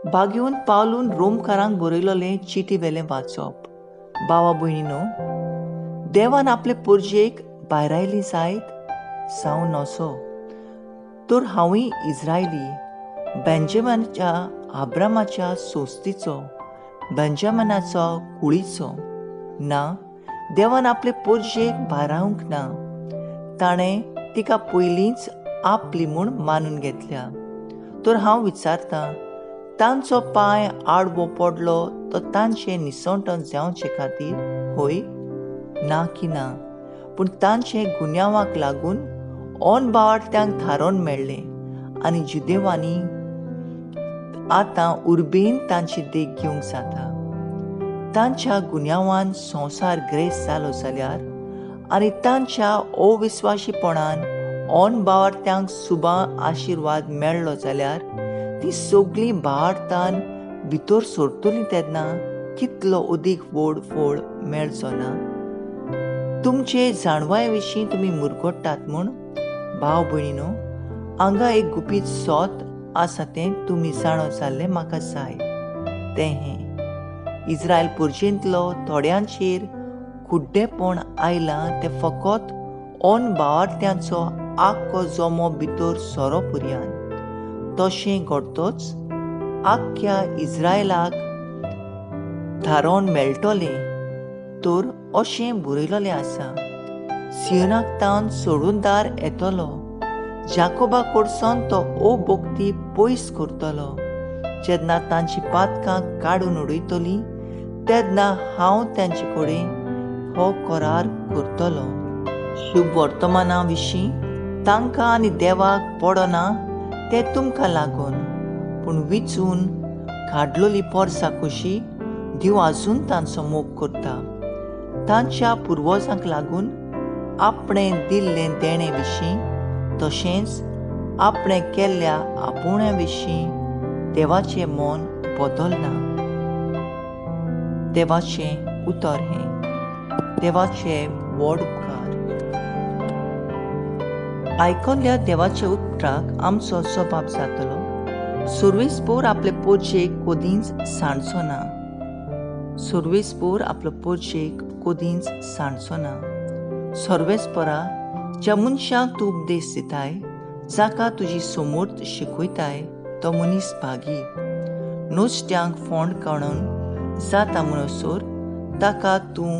बागेवन पावलून रोमकारांक बरयलोलें चिटी वेलें वाचप. भावा भयणीनो, देवान आपले पुरजेक भायरायली जायत जावं नसो, तर हांवूय इस्रायली, बेंजामिनाच्या आब्रामाच्या सोस्तीचो, बेंजामिनाचो कुळीचो. ना, देवान आपले पुरजेक भायरावंक ना. ताणें तिका पयलींच आपली म्हूण मानून घेतल्या. तर हांव विचारतां, तांचो पांय आडवो पडलो तो तांचे निसंटन जावचे खातीर होय? ना की ना, पूण तांचे गुन्यांवाक लागून ओन बावार्थ्यांक थारोन मेळ्ळें आनी जुदेवांनी आतां उर्बेन तांची देख घेवंक जाता. तांच्या गुन्यांवान संवसार ग्रेस जालो जाल्यार आनी तांच्या अविस्वाशीपणान ओन बावार्थ्यांक सुबा आशिर्वाद मेळ्ळो जाल्यार ती सगळीं भावार्थान भितर सरतलीं तेन्ना कितलो अदीक व्हड फळ मेळचो ना. तुमचे जाणवाये विशीं तुमी मुरगोडटात म्हूण भाव भयणीनो, हांगा एक गुपीत सोत आसा तें तुमी जाणो जाल्लें म्हाका जाय. तें हें, इस्रायल पुर्जेंतलो थोड्यांचेर कुड्डेपण आयलां तें फकत ओन भावार्थ्यांचो आख्खो जमो भितर सोरो पर्यंत. तशें घडतोच आख्ख्या इस्रायलाक थारोन मेळटलें. तर अशें बरयलोलें आसा, सियोनाक तावन सोडूनदार येतलो, जाकोबा कडसून तो अभोक्ती पयस करतलो. जेन्ना तांची पातकां काडून उडयतलीं तेन्ना हांव तांचे कडेन हो करार करतलो. शुभ वर्तमाना विशीं तांकां आनी देवाक पडना तें तुमकां लागून, पूण विचून काडलोली पोरसां कशी देव आजून तांचो मोग करता. तांच्या पुर्वजांक लागून आपणें दिल्लें देणे विशीं तशेंच आपणें केल्ल्या आपुण्या विशीं देवाचें मन बदलना. देवाचें उतर हें, देवाचे व्हड उपकार. आयकल्ल्या देवाच्या उतराक आमचो जबाब जातलो, सर्वेस्पर आपले पोरजेक कदींच सांडचो ना. सर्वेस्पर आपलो पोरजेक कदींच सांडचो ना. सर्वेस्परा, ज्या मनशाक तूं उपदेश दिताय, जाका तुजी समर्थ शिकयताय, तो मनीस भागी. नोचत्यांक फोंड काडून जाता म्हणसर ताका तूं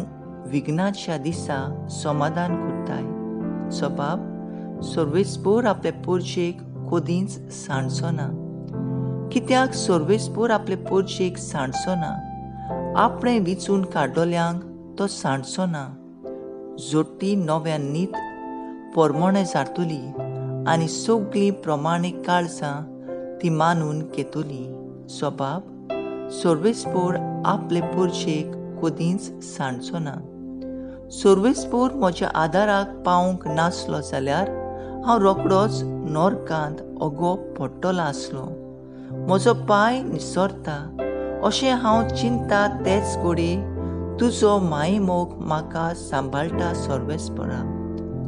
विघ्नाच्या दिसा समाधान करताय. जबाब, सर्वेस्पर आपले पोरजेक कदींच सांडचो ना. कित्याक सर्वेस्पर आपले पोरजेक सांडचो ना? आपणें विचून काडलोल्यांक तो सांडचो ना. जोडटी नव्या नीत पोरमोणे जातली आनी सगळीं प्रमाणीक काळजां ती मानून घेतली. जबाब, सर्वेस्पर आपले पोरजेक कदींच सांडचो ना. सर्वेस्पर म्हज्या आदाराक पावूंक नासलो जाल्यार हांव रोखडोच नरकांत ओगो पडटलो आसलो. म्हजो पांय निसरता अशें हांव चिंता तेच घोडी तुजो मायेमोग म्हाका सांबाळटा सर्वेस्परा.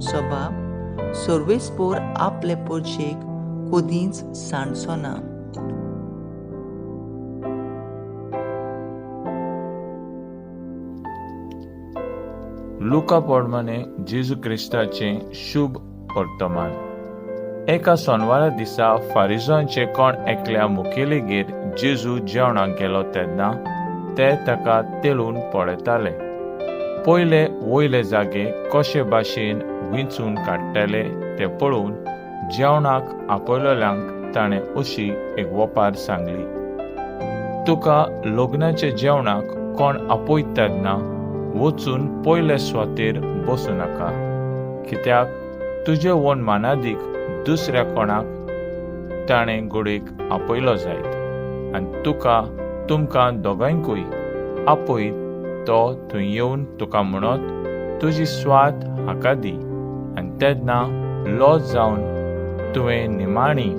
जबाब, सर्वेस्पर आपले पोरजेक कदींच सांडचो ना. लुका पोडमाने जेजू क्रिस्ताचें शुभ वर्तमान. एका सोनवारा दिसा फारिजांचे कोण एकल्या मुखेलीगेर जेजू जेवणाक गेलो तेन्ना ते ताका तेलून पळयताले. पयले वयले जागे कशे भाशेन विंचून काडटाले ते पळोवन जेवणाक आपयलोल्यांक ताणें अशी एक वपार सांगली, तुका लग्नाचे जेवणाक कोण आपयता तेन्ना वचून पयले स्वातेर बसूं नाका, कित्याक तुजे वन मानादीक दुसऱ्या कोणाक ताणें घोडयेक आपयलो जायत आनी तुमकां दोगांयकूय आपयत तो थंय येवन तुका म्हणत तुजी स्वात हाका दी आनी तेन्ना लॉस जावन तुवें निमाणी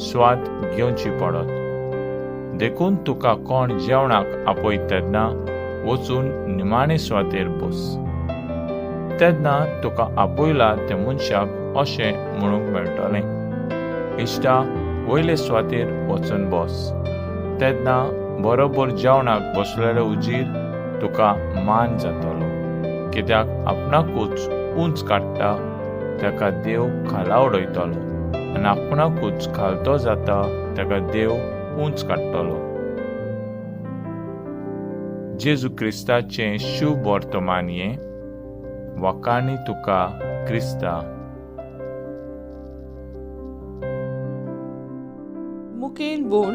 स्वात घेवची पडत. देखून तुका कोण जेवणाक आपयत तेन्ना वचून निमाणे स्वातेर बस. तेन्ना तुका आपयला त्या मनशाक अशें म्हणूंक मेळटलें, इश्टा, वयले स्वातेर वचून बस. तेन्ना बरोबर जेवणाक बसलेलो उजीर तुका मान जातलो, कित्याक आपणाकूच उंच काडटा ताका देव खाला उडयतलो, आनी आपणाकूच खालतो जाता ताका देव उंच काडटलो. जेजू क्रिस्ताचें शुभ वर्तमान हें, वखाणी तुका क्रिस्ता. मुखेल बोल.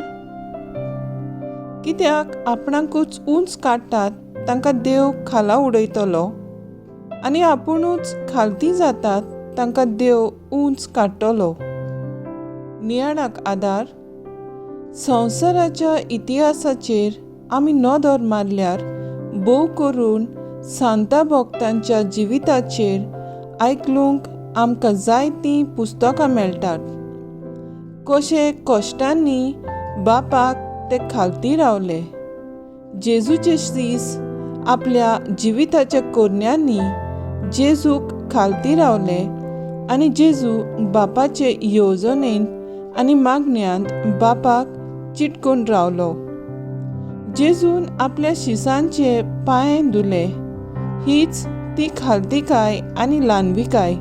कित्याक आपणाकूच उंच काडटात तांकां देव खाला उडयतलो, आनी आपुणूच खालती जातात तांकां देव उंच काडटलो. नियाळाक आदार. संवसाराच्या इतिहासाचेर आमी नदर मारल्यार भोव करून सांता भक्तांच्या जिविताचेर आयकूंक आमकां जायतीं पुस्तकां मेळटात. कशे कश्टांनी बापाक ते खालती रावले. जेजूचे सीस आपल्या जिविताच्या कोरण्यांनी जेजूक खालती रावले, आनी जेजू बापाचे येवजणेन आनी मागण्यांत बापाक चिटकून रावलो. जेजून आपल्या शिसांचे पांय धुले. हीच ती खालतीकाय आनी ल्हानविकाय.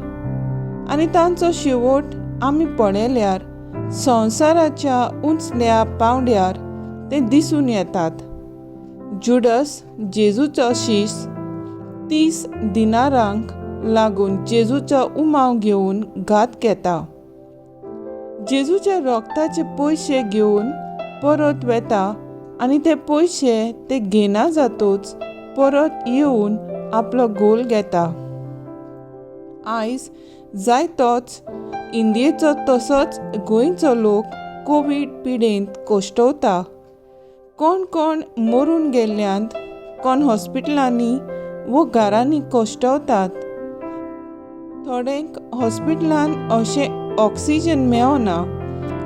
आनी तांचो शेवट आमी पळयल्यार संवसाराच्या उंचल्या पांवड्यार ते दिसून येतात. जुडस जेजूचो शिस 30 दिनारांक लागून जेजूचो उमाव घेवन घात घेता. जेजूच्या रोगताचे पयशे घेवन परत वेता, आनी ते पयशे ते घेना जातूच परत येवन आपलो गोल घेता. आयज जायतोच इंडियेचो तसोच गोंयचो लोक कोवीड पिडेंत कोश्टवता. कोण कोण मरून गेल्ल्यांत, कोण हॉस्पिटलांनी वो घरांनी कोश्टवतात. थोड्यांक हॉस्पिटलांत अशें ऑक्सिजन मेळना,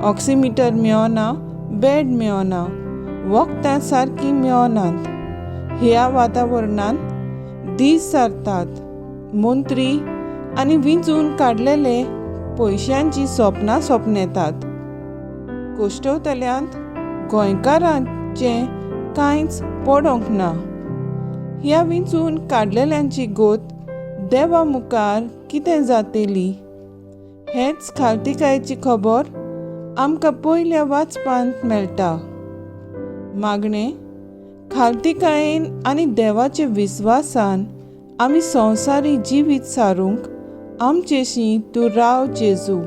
ऑक्सिमिटर मेळना, बेड मेळना, वखदां सारकीं मेळनात. ह्या वातावरणांत दीस सारतात. मंत्री आनी विंचून काडलेले पयशांची सपनां सपनेतात. कोश्टवतल्यांत गोंयकारांचें कांयच पडोंक ना. ह्या विंचून काडलेल्यांची गोत देवा मुखार कितें जातली हेंच खालतीकायेची खबर आमकां पयल्या वाचपांत मेळटा. मागणें. खालतीकायेन आनी देवाचे विस्वासान आमी संवसारी जिवीत सारूंक आमचेशी तूं राव जेजू.